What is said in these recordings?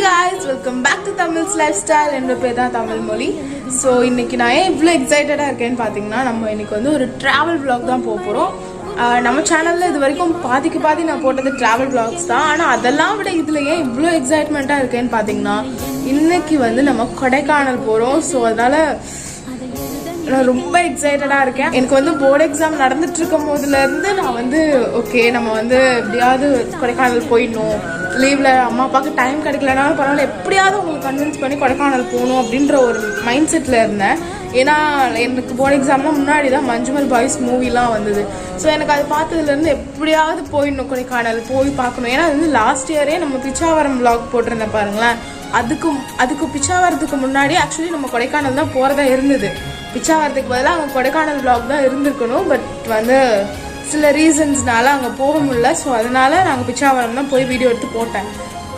guys, welcome back to Tamil's Lifestyle. என்னோட பேர் தான் தமிழ் மொழி. ஸோ இன்னைக்கு நான் ஏன் இவ்வளோ எக்ஸைட்டடாக இருக்கேன்னு பார்த்தீங்கன்னா, நம்ம இன்னைக்கு வந்து ஒரு ட்ராவல் vlog தான் போக போகிறோம். நம்ம சேனலில் இது வரைக்கும் பாதி நான் போட்டது ட்ராவல் vlogs தான். ஆனால் அதெல்லாம் விட இதில் ஏன் இவ்வளோ எக்ஸைட்மெண்ட்டாக இருக்கேன்னு பார்த்தீங்கன்னா, இன்னைக்கு வந்து நம்ம கொடைக்கானல் போகிறோம். ஸோ அதனால் நான் ரொம்ப எக்ஸைட்டடாக இருக்கேன். எனக்கு வந்து போர்டு எக்ஸாம் நடந்துட்டு இருக்கும் போதுலேருந்து நான் வந்து ஓகே நம்ம வந்து எப்படியாவது கொடைக்கானல் போயிடணும், லீவில் அம்மா அப்பாவுக்கு டைம் கிடைக்கலனாலும் பரவாயில்ல, எப்படியாவது உங்களுக்கு கன்வின்ஸ் பண்ணி கொடைக்கானல் போகணும் அப்படின்ற ஒரு மைண்ட் செட்டில் இருந்தேன். ஏன்னா எனக்கு போர்டு எக்ஸாம்லாம் முன்னாடி தான் மஞ்சுமல் பாய்ஸ் மூவிலாம் வந்தது. ஸோ எனக்கு அது பார்த்ததுலேருந்து எப்படியாவது போயிடணும், கொடைக்கானல் போய் பார்க்கணும். ஏன்னா அது வந்து லாஸ்ட் இயரே நம்ம பிச்சாவரம் vlog போட்டிருந்தேன் பாருங்களேன். அதுக்கு பிச்சாவரத்துக்கு முன்னாடி ஆக்சுவலி நம்ம கொடைக்கானல் தான் போகிறதா இருந்தது. பிச்சாவரத்துக்கு பதிலாக அங்கே கொடைக்கானல் vlog தான் இருந்திருக்கணும். பட் வந்து சில ரீசன்ஸ்னால அங்கே போக முடியல. ஸோ அதனால நாங்கள் பிச்சாவரம் தான் போய் வீடியோ எடுத்து போட்டேன்.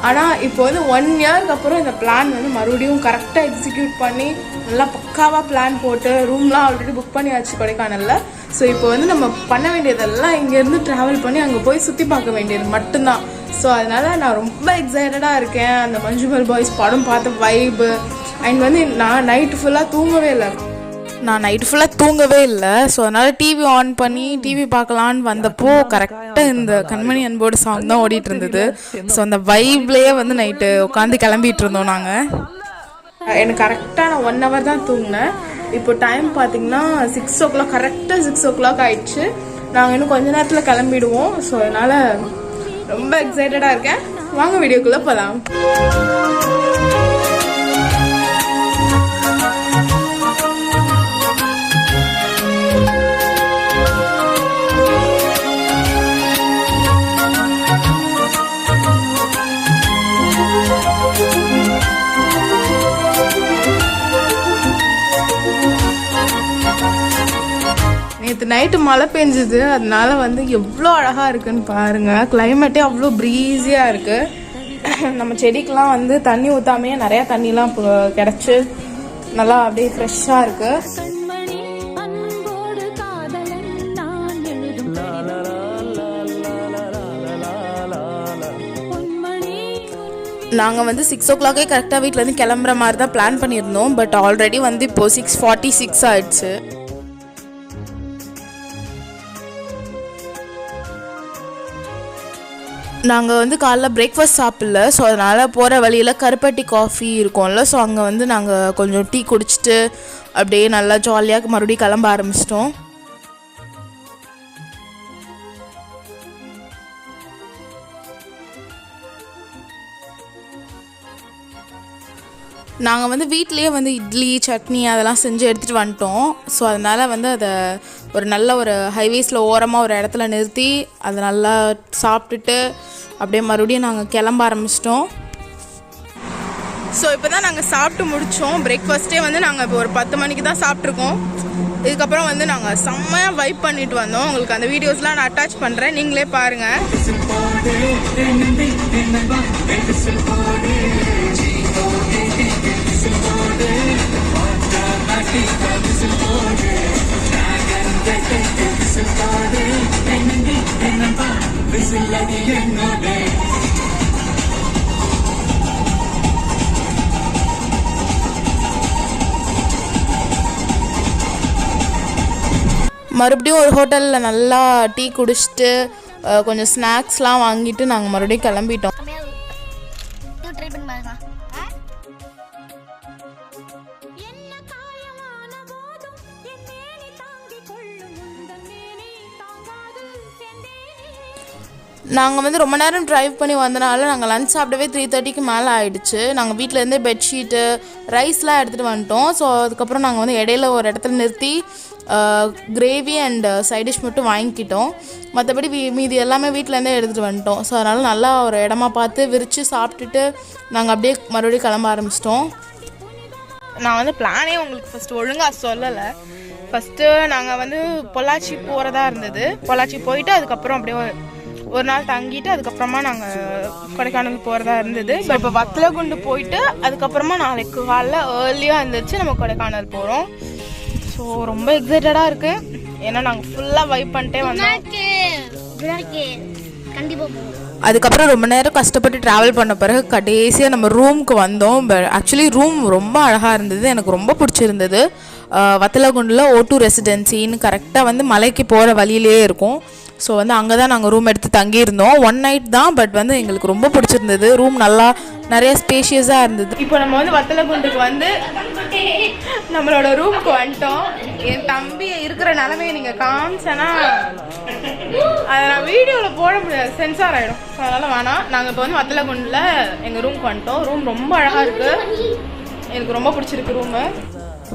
ஆனால் இப்போ வந்து 1 இயர்க்கு அப்புறம் இந்த பிளான் வந்து மறுபடியும் கரெக்டாக எக்ஸிக்யூட் பண்ணி நல்லா பக்காவாக பிளான் போட்டு ரூம்லாம் ஆல்ரெடி புக் பண்ணியாச்சு கொடைக்கானலில். ஸோ இப்போ வந்து நம்ம பண்ண வேண்டியதெல்லாம் இங்கேருந்து ட்ராவல் பண்ணி அங்கே போய் சுற்றி பார்க்க வேண்டியது மட்டும்தான். ஸோ அதனால நான் ரொம்ப எக்ஸைட்டடாக இருக்கேன். அந்த மஞ்சுமல் பாய்ஸ் படம் பார்த்த வைப்பு அண்ட் வந்து நான் நைட்டு ஃபுல்லாக தூங்கவே இல்லை. ஸோ அதனால் டிவி ஆன் பண்ணி டிவி பார்க்கலான்னு வந்தப்போ கரெக்டாக இந்த கண்மணி அன்போடு சாங் தான் ஓடிட்டு இருந்தது. ஸோ அந்த வைப்லேயே வந்து நைட்டு உட்காந்து கிளம்பிட்டு இருந்தோம் நாங்கள். எனக்கு கரெக்டாக நான் 1 hour தான் தூங்கினேன். இப்போ டைம் பார்த்தீங்கன்னா 6 o'clock, கரெக்டாக 6 o'clock ஆயிடுச்சு. நாங்கள் இன்னும் கொஞ்ச நேரத்தில் கிளம்பிடுவோம். ஸோ அதனால் ரொம்ப எக்ஸைட்டடாக இருக்கேன். வாங்க வீடியோக்குள்ளே போகலாம். நேற்று நைட்டு மழை பெஞ்சுது, அதனால வந்து எவ்வளோ அழகாக இருக்குன்னு பாருங்கள். கிளைமேட்டே அவ்வளோ ப்ரீஸியாக இருக்குது. நம்ம செடிக்கெலாம் வந்து தண்ணி ஊற்றாமையே நிறையா தண்ணிலாம் கிடச்சி நல்லா அப்படியே ஃப்ரெஷ்ஷாக இருக்குது. நாங்கள் வந்து 6 o'clock கரெக்டாக வீட்டிலேருந்து கிளம்புற மாதிரி தான் பிளான் பண்ணியிருந்தோம். பட் ஆல்ரெடி வந்து இப்போது 6:46 ஆயிடுச்சு. நாங்கள் வந்து காலைல பிரேக்ஃபாஸ்ட் சாப்பிடல. ஸோ அதனால் போகிற வழியில் கருப்பட்டி காஃபி இருக்கும்ல, ஸோ அங்கே வந்து நாங்கள் கொஞ்சம் டீ குடிச்சிட்டு அப்படியே நல்லா ஜாலியாக மறுபடியும் கிளம்ப ஆரம்பிச்சிட்டோம். நாங்கள் வந்து வீட்டிலேயே வந்து இட்லி சட்னி அதெல்லாம் செஞ்சு எடுத்துகிட்டு வந்துட்டோம். ஸோ அதனால் வந்து அதை ஒரு நல்ல ஒரு ஹைவேஸில் ஓரமாக ஒரு இடத்துல நிறுத்தி அதை நல்லா சாப்பிட்டுட்டு அப்படியே மறுபடியும் நாங்கள் கிளம்ப ஆரம்பிச்சிட்டோம். ஸோ இப்போ தான் நாங்கள் சாப்பிட்டு முடித்தோம். பிரேக்ஃபாஸ்ட்டே வந்து நாங்கள் இப்போ ஒரு 10 மணிக்கு தான் சாப்பிட்ருக்கோம். இதுக்கப்புறம் வந்து நாங்கள் செம்மையாக வைப் பண்ணிட்டு வந்தோம். உங்களுக்கு அந்த வீடியோஸ்லாம் நான் அட்டாச் பண்ணுறேன், நீங்களே பாருங்கள். மறுபடியும் ஒரு ஹோட்டலில் நல்லா டீ குடிச்சிட்டு கொஞ்சம் ஸ்நாக்ஸ்லாம் வாங்கிட்டு நாங்கள் மறுபடியும் கிளம்பிட்டோம். நாங்கள் வந்து ரொம்ப நேரம் ட்ரைவ் பண்ணி வந்தனால நாங்கள் லஞ்ச் சாப்பிடவே 3:30க்கு மேலே ஆகிடுச்சு. நாங்கள் வீட்டிலேருந்தே பெட்ஷீட்டு ரைஸ்லாம் எடுத்துகிட்டு வந்துட்டோம். ஸோ அதுக்கப்புறம் நாங்கள் வந்து இடையில ஒரு இடத்துல நிறுத்தி கிரேவி அண்ட் சைட் டிஷ் மட்டும் வாங்கிக்கிட்டோம். மற்றபடி மீதி எல்லாமே வீட்டிலேருந்தே எடுத்துகிட்டு வந்துட்டோம். ஸோ அதனால் நல்லா ஒரு இடமா பார்த்து விரித்து சாப்பிட்டுட்டு நாங்கள் அப்படியே மறுபடியும் கிளம்ப ஆரம்பிச்சிட்டோம். நான் வந்து பிளானே உங்களுக்கு ஃபஸ்ட்டு ஒழுங்காக சொல்லலை. ஃபஸ்ட்டு நாங்கள் வந்து பொள்ளாச்சி போகிறதா இருந்தது. பொள்ளாச்சி போயிட்டு அதுக்கப்புறம் அப்படியே ஒரு நாள் தங்கிட்டு அதுக்கப்புறமா நாங்கள் கொடைக்கானல் போகிறதா இருந்தது. இப்போ வத்தலகுண்டு போயிட்டு அதுக்கப்புறமா நாளைக்கு காலைல ஏர்லியாக இருந்துச்சு நம்ம கொடைக்கானல் போகிறோம். ஸோ ரொம்ப எக்ஸைட்டடாக இருக்குது. ஏன்னா நாங்கள் ஃபுல்லாக வைப் பண்ணிட்டே வந்தோம். கண்டிப்பா போவோம். அதுக்கப்புறம் ரொம்ப நேரம் கஷ்டப்பட்டு ட்ராவல் பண்ண பிறகு கடைசியாக நம்ம ரூமுக்கு வந்தோம். ஆக்சுவலி ரூம் ரொம்ப அழகாக இருந்தது, எனக்கு ரொம்ப பிடிச்சிருந்தது. வத்தலகுண்டில் O2 ரெசிடென்சின்னு கரெக்டாக வந்து மலைக்கு போகிற வழியிலே இருக்கும். ஸோ வந்து அங்கே தான் நாங்கள் ரூம் எடுத்து தங்கியிருந்தோம். 1 நைட் தான், பட் வந்து எங்களுக்கு ரொம்ப பிடிச்சிருந்தது. ரூம் நல்லா நிறைய ஸ்பேஷியஸாக இருந்தது. இப்போ நம்ம வந்து வத்தலகுண்டுக்கு வந்து நம்மளோட ரூமுக்கு வந்துட்டோம். என் தம்பி இருக்கிற நிலைமையை நீங்கள் காமிச்சேன்னா அதை நான் வீடியோவில் போட முடியாது, சென்சார் ஆகிடும். ஸோ அதனால் வேணாம். நாங்கள் இப்போ வந்து வத்தலகுண்டில் எங்கள் ரூமுக்கு வந்துட்டோம். ரூம் ரொம்ப அழகாக இருக்குது, எனக்கு ரொம்ப பிடிச்சிருக்கு ரூமு.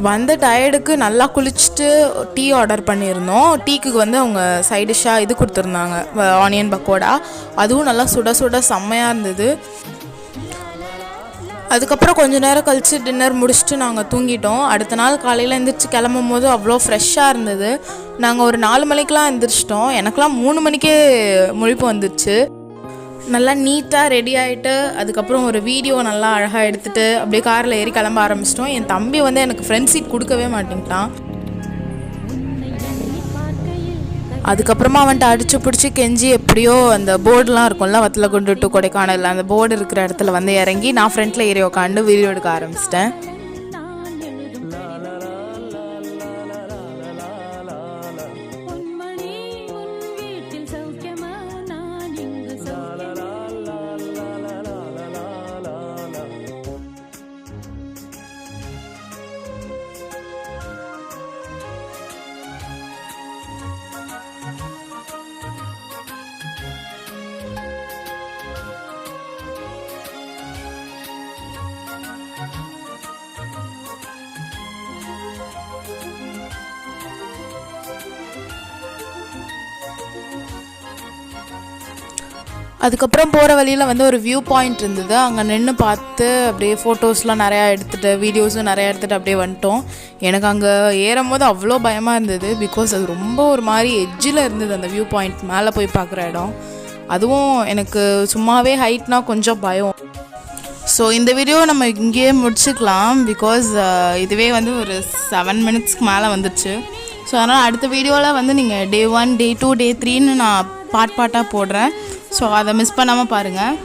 வந்த டயர்டுக்கு நல்லா குளிச்சுட்டு டீ ஆர்டர் பண்ணியிருந்தோம். டீக்கு வந்து அவங்க சைட் டிஷ்ஷாக இது கொடுத்துருந்தாங்க, ஆனியன் பக்கோடா. அதுவும் நல்லா சுட சுட செம்மையாக இருந்தது. அதுக்கப்புறம் கொஞ்சம் நேரம் கழித்து டின்னர் முடிச்சுட்டு நாங்கள் தூங்கிட்டோம். அடுத்த நாள் காலையில் எழுந்திரிச்சு கிளம்பும் போது அவ்வளோ ஃப்ரெஷ்ஷாக இருந்தது. நாங்கள் ஒரு 4 மணிக்கெலாம் எழுந்திரிச்சிட்டோம். எனக்கெலாம் 3 மணிக்கே முழிப்பு வந்துடுச்சு. நல்லா நீட்டாக ரெடி ஆகிட்டு அதுக்கப்புறம் ஒரு வீடியோ நல்லா அழகாக எடுத்துகிட்டு அப்படியே காரில் ஏறி கிளம்ப ஆரம்பிச்சிட்டோம். என் தம்பி வந்து எனக்கு ஃப்ரண்ட் சீட் கொடுக்கவே மாட்டேங்கிட்டான். அதுக்கப்புறமா அவன்ட்டு அடித்து பிடிச்சி கெஞ்சி எப்படியோ அந்த போர்டெலாம் இருக்கும்ல, வத்தலகுண்டு டு கொடைக்கானல், அந்த போர்டு இருக்கிற இடத்துல வந்து இறங்கி நான் ஃப்ரண்ட்டில் ஏறி உட்காந்து வீடியோ எடுக்க ஆரம்பிச்சிட்டேன். அதுக்கப்புறம் போகிற வழியில் வந்து ஒரு வியூ பாயிண்ட் இருந்தது, அங்கே நின்று பார்த்து அப்படியே ஃபோட்டோஸ்லாம் நிறையா எடுத்துகிட்டு வீடியோஸும் நிறையா எடுத்துகிட்டு அப்படியே வந்துட்டோம். எனக்கு அங்கே ஏறும் போது அவ்வளோ பயமாக இருந்தது, பிகாஸ் அது ரொம்ப ஒரு மாதிரி எட்ஜில் இருந்தது அந்த வியூ பாயிண்ட், மேலே போய் பார்க்குற இடம். அதுவும் எனக்கு சும்மாவே ஹைட்னால் கொஞ்சம் பயம். ஸோ இந்த வீடியோ நம்ம இங்கேயே முடிச்சுக்கலாம், பிகாஸ் இதுவே வந்து ஒரு 7 மினிட்ஸ்க்கு மேலே வந்துடுச்சு. ஸோ அதனால் அடுத்த வீடியோவில் வந்து நீங்கள் Day 1, Day 2, Day 3ன்னு நான் பார்ட்டாக போடுறேன். ஸோ அதை மிஸ் பண்ணாமல் பாருங்கள்.